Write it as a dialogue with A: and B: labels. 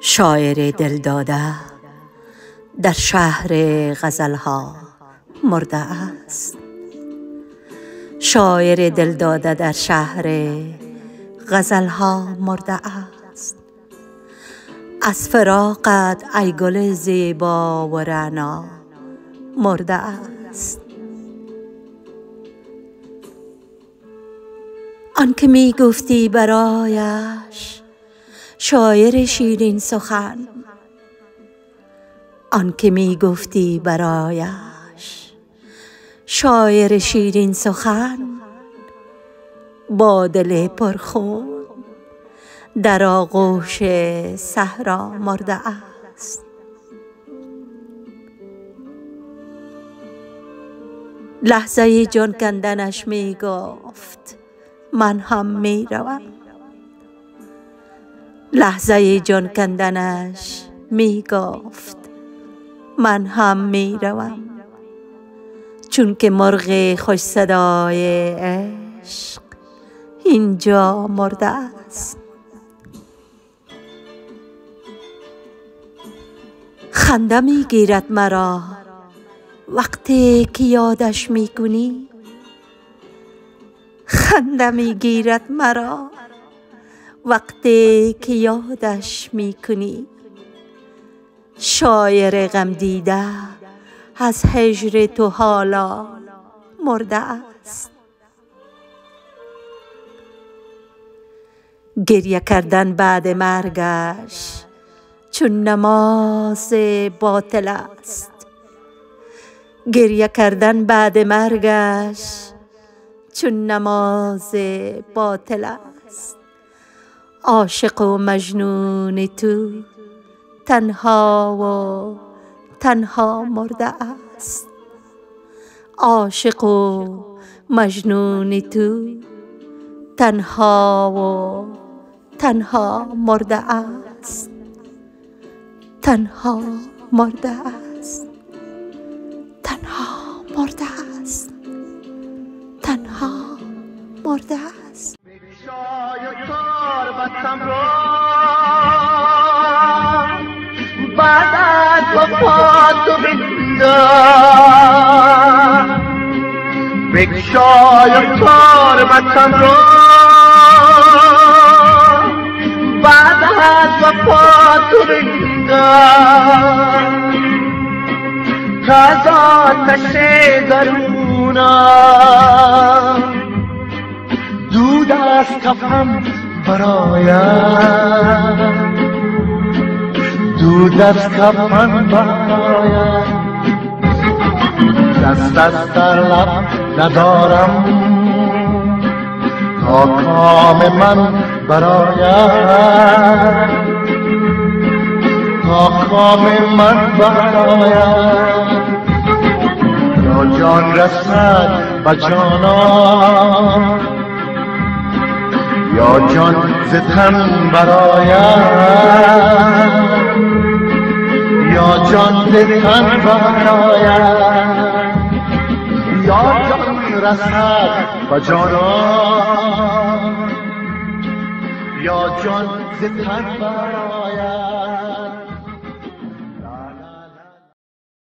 A: شاعر دلداده در شهر غزلها مرده است. شاعر دلداده در شهر غزلها مرده است. از فراقت ای گل زیبا و رعنا مرده است. آن که می گفتی برایش شاعر شیرین سخن، آن که می گفتی برایش شاعر شیرین سخن، با دل پرخون در آغوش صحرا مرده است. لحظه جان کندنش می گفت من هم می روم. لحظه جان کندنش می گفت من هم می روم. چون که مرغ خوش صدای عشق اینجا مرده است. خنده می گیرد مرا وقتی که یادش می کنی. خنده می گیرد مرا وقتی که یادش می کنی. شاعر غم دیده از هجر تو حالا مرده است. گریه کردن بعد مرگش چون نماز باطل است. گریه کردن بعد مرگش چون نماز باطل است. عاشق و مجنون تو تنها و تنها مرده است. عاشق و مجنون تو تنها و تنها مرده است. تنها مرده است. تنها مرده است. تنها مرده است.
B: بعد از وفات تو بندا بگشای تربتم را. بعد از وفات تو بندا تا از آتش درونم دود از کفم برایم. دود از کفن برایم. دست از در لب ندارم تا کام من برایم. تا کام من برایم. یا جان رسد به جانان یا جان ز تن برایم. یا جان ز تن برایم. یا جان رسد به جانان یا جان ز تن برایم.